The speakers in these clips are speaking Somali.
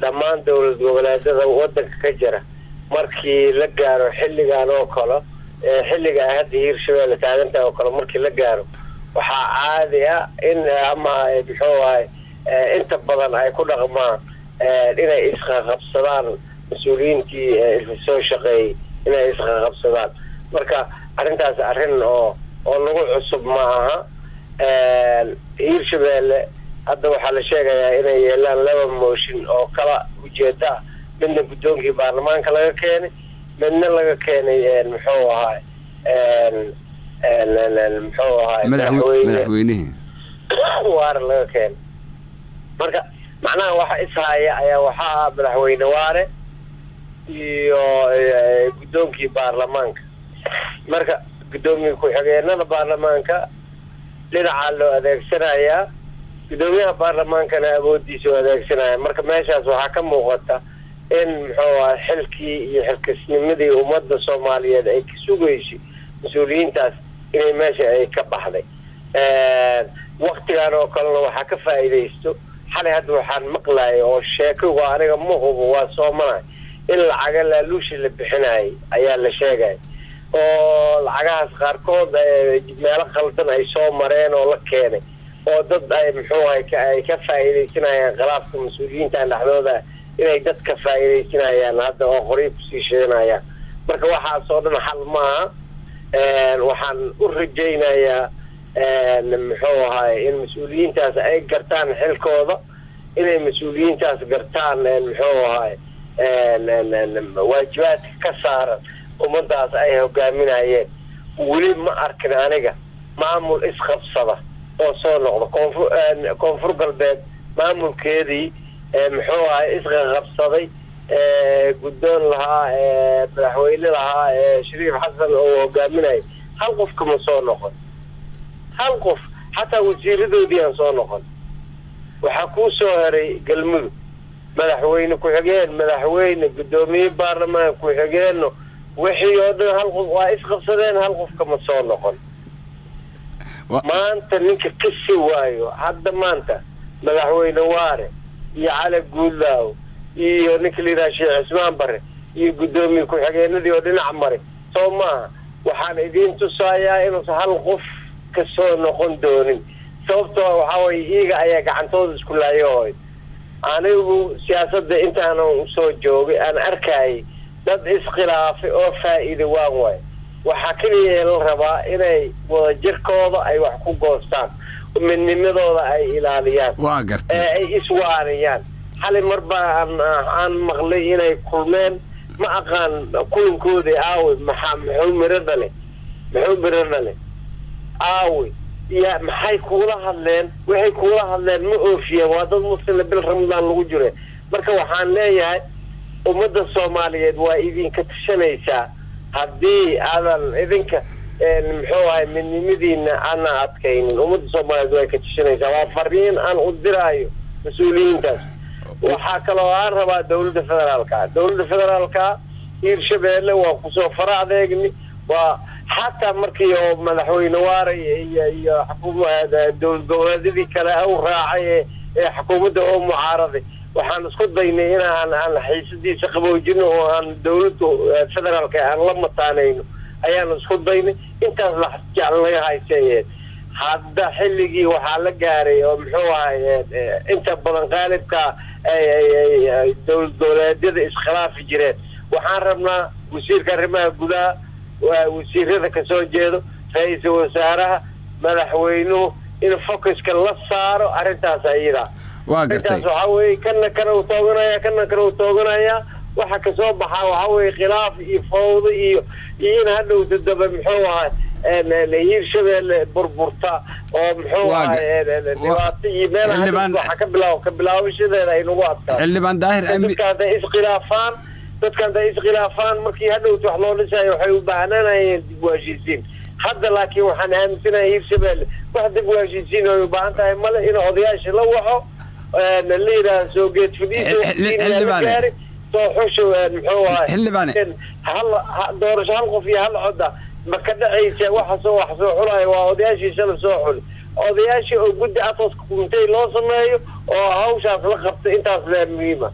dhammaan dawlad goboleedyada waddanka ka jira markii la gaaro xilligan oo kale xilliga hadda Hirshabeelle taaganta oo kale markii la gaaro waxaa caadi ah in ama muxuu ahay inta badan ay ku dhaqmaan inay isqaqabsadaan mas'uuliyiintii soo shaqeeyay inay isqaqabsadaan marka arrintaas arrin oo lagu cusub ma aha Hirshabeelle hadda waxaa la sheegayaa inay yeelaan laba mooshin oo kala ujeeda midna guddoonkii baarlamaanka laga keenay midna laga keenay muxuu ahay madaxweynaha waare laga keenay marka macnaha waxa ishaya ayaa waxaa madaxweyne waare iyo guddoonkii baarlamaanka marka guddoomiye ku-xigeenada baarlamaanka dhinaca loo adeegsanayaa guddoomiyaha baarlamaankana awoodiisa oo adeegsanaya marka meeshaas waxaa ka muuqata in muxuu ahaa xilkii iyo xilkasnimadii ummadda Soomaaliyeed ay ka sugaysay mas'uuliyiintaas inay meesha ay ka baxday waqtigan oo kalena waxaa ka faa'iideysto xalay hadda waxaan maqlaayay oo sheeko aniga ma hubo waa Soomaaliya in lacaga laaluushi la bixinayay ayaa la sheegay oo lacagahaas qaarkood meelo qaldan ay soo mareen oo la keenay oo dad ay muxuu ahay ka faa'iideysanayaan khilaafka mas'uuliyiinta dhexdooda inay dad ka faa'iideysanayaan hadda oo qoriib sii sheeganayaan marka waxaas oo dhan xal maaha waxaan u rajaynayaa muxuu ahay in mas'uuliyiintaas ay gartaan xilkooda inay mas'uuliyiintaas gartaan muxuu ahay waajibaadka ka saaran ummadaas ay hogaaminayeen weli ma arkin aniga maamul isqabsada oo soo noqdo koonfur galbeed maamulkeedii muxuu ahay isqabsaday guddoon lahaa madaxweyne lahaa Shariif Xasan oo hogaaminay hal qof kama soo noqon hal qof xataa wasiiradoodii aan soo noqon waxaa ku soo haray galmudug madaxweyne ku-xigeen madaxweyne guddoomiye baarlamaan ku-xigeenno wixii oo dhan hal qof waa isqabsadeen hal qof kama soo noqon maanta ninka ka sii waayo hadda maanta madaxweyne waare iyo cali guudlaaw iyo ninka la yidhaha Sheekh Cismaan Bare iyo guddoomiye ku-xigeenadii oo dhinac maray soo maaha waxaan idiin tusayaa inuusan hal qof ka soo noqon doonin sababtoo waxaa waye iyaga ayaa gacantooda isku laayohoy anigu siyaasadda intaanan usoo joogay aan arkayay dad iskhilaafay oo faa'iido waan waay waxaa keliya la rabaa inay wadajirkooda ay wax ku goostaan midnimadooda ay ilaaliyaan waa gartay ay iswaaniyaan xalay marba aan maqlay inay kulmeen ma aqaan kulankooda aawi muxuu miradale aawi يا maxay kuula hadleen waxay kuula hadleen ma oofiyeen waa dad muslim bil ramadaan lagu jiro marka waxaan leeyahay ummadda Soomaaliyeed waa idinka tashanaysaa haddii aadan idinka muxuu ahay midnimadiina aan adkaynin ummadda Soomaaliyeed way ka tashanaysaa waa fariin aan u diraayo mas'uuliyiintaas waxaa kaloo aan rabaa dawladda federaalka Hirshabeelle waa ku soo faracdeegni waa حتى مركي مدحوينه واري يا حكومة دول جوادي كلا أو راعي حكومة أو معارضة وحن نسقط بيني هنا عن حيث دي سقبوا جنو عن دولته فدرال كأن لما تانينه أيام نسقط بيني أنت راح تعمل هاي الشيء هذا حلقي وحالك جاري ومحوها أنت بدن غالب كا دول إسخلاف جريت وحرمنا وسير كرمها جدا ووزيرada ka soo jeedo ra'iisul wasaaraha madaxweynuhu in focuska la saaro arintaas ayada waa gartay waxa weey kana u tooganaya waxa ka soo baxa waxa weey khilaaf iyo fawdo iyo in hadhow dadaba muxuu ahaa Hirshabeelle burburta oo muxuu ahaa dhibaato iyo meel waxa ka bilaawashadeeda ay nagu adkaa xildhibaan daahir dadkan ay iskhilaafaan markii hadhow wax loo dhisay waxay u baahanayeen dib u heshiisiin hadda laakiin waxaan aaminsanahay Hirshabeelle wax dib u heshiisiin oo u baahan tahay male in odayaasha la waco la yiraahdo soo geed fadhiiso soo xusho muxuu ahaa hal doorasho hal qof iyo hal cod ma ka dhacaysa wax soo xulay waa odayaashiisa la soo xul odayaashii oo guddi atooska kumintay loo sameeyo oo hawshaas la qabtay intaas lee muhiima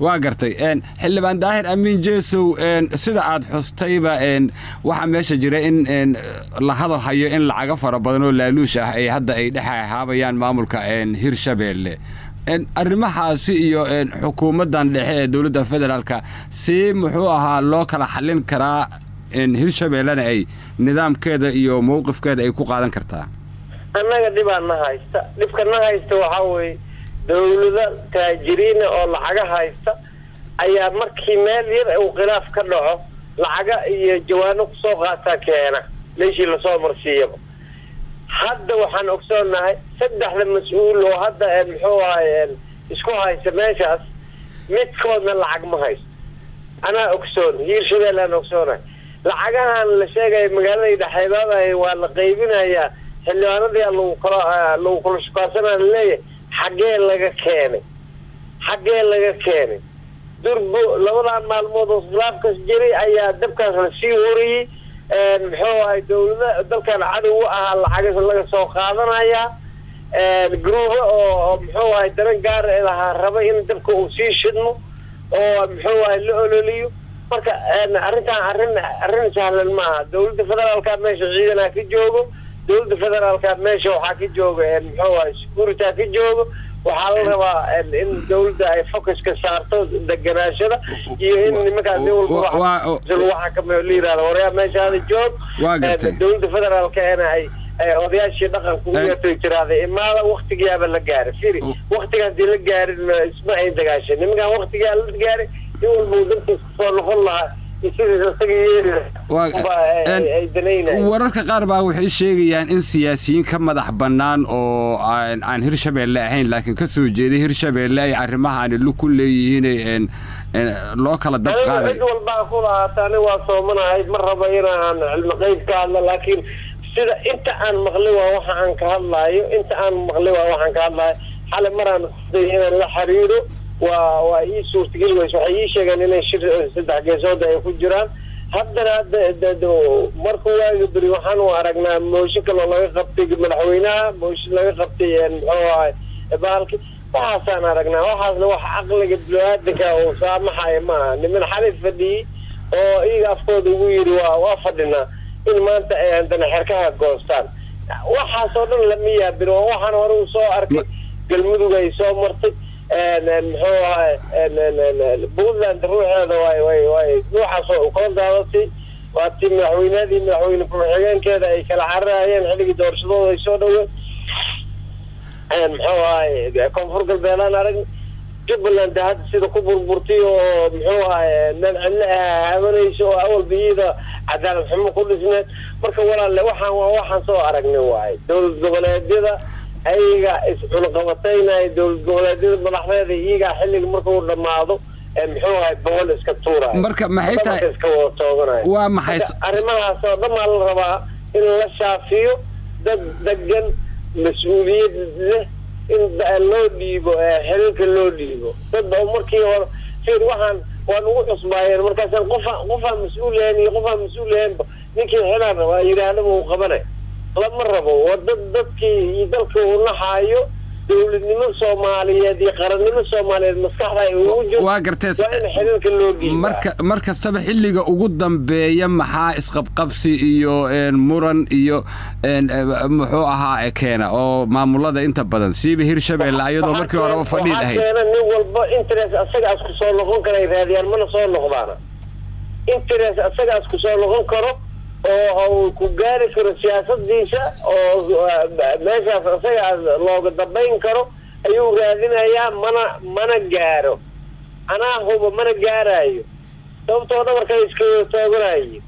waa gartay xildhibaan daahir amiin jeesow sida aad xustayba waxaa meesha jira in la hadal hayo in lacaga fara badan oo laaluush ah ay hadda ay dhexahaabayaan maamulka Hirshabeelle arrimahaasi iyo xukuumaddan dhexe ee dawladda federaalka si muxuu ahaa loo kala xallin karaa Hirshabeellena ay nidaamkeeda iyo mowqifkeeda ay ku qaadan kartaa annaga dhibaan haysta waxaa weeye dawladda taajiriina oo lacaga haysta ayaa markii meel yar uu khilaaf ka dhaco lacaga iyo jawaano ku soo qaata keena meeshii la soo marsiiyaba hadda waxaan ogsoonahay saddexda mas'uul oo hadda muxuu ahay isku haysta meeshaas midkoodna lacag ma haysto anaa ogsoon Hirshabeelle aan ogsoonahay lacagahan la sheegay magaalada dhexdeeda waa la qaybinayaa xildhibaanadii lagu kala shaqaysanaa leeyahay xagee laga keenay durbo labadan maalmood oo khilaafkaas jiray ayaa dabkaas la sii wariyay muxuu ahay dawladda dalkan cadow ahaa lacag laga soo qaadanaya gruuba oo muxuu ahay daran gaar ah raba in dabka uu sii shidmo oo muxuu ahay la ololiyo marka arrin sahlan maaha dawladda federaalka meesha ciidana ka joogo dawladda federaalka meesha waxaa ka jooga muxuu ahay security ka joogo waxaa la rabaa in dawladda ay focus ka saarto deganaashada iyo in nimankaas waxa ka meel yiraahdo waryaa meeshaada joog dawladda federaalka ay odayaashii dhaqanka u yeertay tiraahday imaada waqtigiiba la gaaray firi waqtigaas la gaarin isma ay dagaashay nimanka waqtigaa la gaaray in walba dadka soo noqon lahaa wararka qaar baa waxay sheegayaan in siyaasiyiin ka madax bannaan oo aan Hirshabeelle ahayn laakiin ka soo jeeday Hirshabeelle ay arrimahan ku leeyihiin loo kala dab qaaday cid walba ku lahaatana waa soomanahay mar raba inaan cilmi qayb ka hadlo laakiin sida inta aan maqlay waa waxa aan ka hadlayo xalay maraan inaan la xiriiro waa ii suurtagal waxay ii sheegeen inay saddex geesood ay ku jiraan haddana markuu waagi beri waxaan u aragnaa mooshin kaloo laga qabtay madaxweynaha mooshin laga qabtay muxuu ahay bahalki waxaasaan aragnaa waxaasna wax caqliga bini'aadanka oo saamaxaya maaha niman xalay fadhiyey oo iyaga afkooda ugu yidhi waa fadhinaa in maanta ay haddana xerkaha goostaan waxaasoo dhan lama yaabin oo waxaan hore u soo arkay galmudug ay soo martay muxuu ahay Puntland ruuxeeda way ruuxaas oo kala daadatay waa tii madaxweyne ku-xigeenkeeda ay kala cararayeen xilligii doorashadooda ay soo dhaween muxuu ahay koonfur galbeedaan arag Jubbaland hadda sida ku burburtay oo muxuu ahay meel cidlo haabanayso oo awalba iyada cadaalad xumo ku dhisneed marka walaalle waxaan soo aragnay waay dowlad goboleedyada ayaga iscunaqabataynaay dowlad goboleedyada madaxdeeda iyaga xilliga markuu dhamaado muxuu ahay boqol iska tuuraay marka maxay tahay iska wada tooganay waa maxay arrimahaas oo dhan la rabaa in la shaafiyo dad degan mas'uuliyad leh in loo dhiibo xilka loo dhiibo dad markii hore fiir waxaan waa ugu cusbaayeen markaasaan qofa mas'uulayn iyo qofa mas'uulayn ninkii xilana waa yiraahdo uu qabanay lama rabo dadkii dalka uu naxaayo dawladnimo Soomaaliyeed iyo qarannimo Soomaaliyeed maskaxda ay ugu jirto waa gartay xilka loo dhiibo markastaba xilliga ugu dambeeya maxaa isqabqabsi iyo muran iyo muxuu ahaa keena oo maamulada inta badan siiba Hirshabeelle ayadoo markii hore fadhiid ahayd nin walba interest asaga isku soo noqon kara raadiyaan mana soo noqdaan interest asaga isku soo noqon karo oo ku gaari karo siyaasadiisa oo meeshaas asaga looga dambayn karo ayuu raadinayaa mana gaaro anaa hubo mana gaarayo sababtoo dhan markay iska tooganayo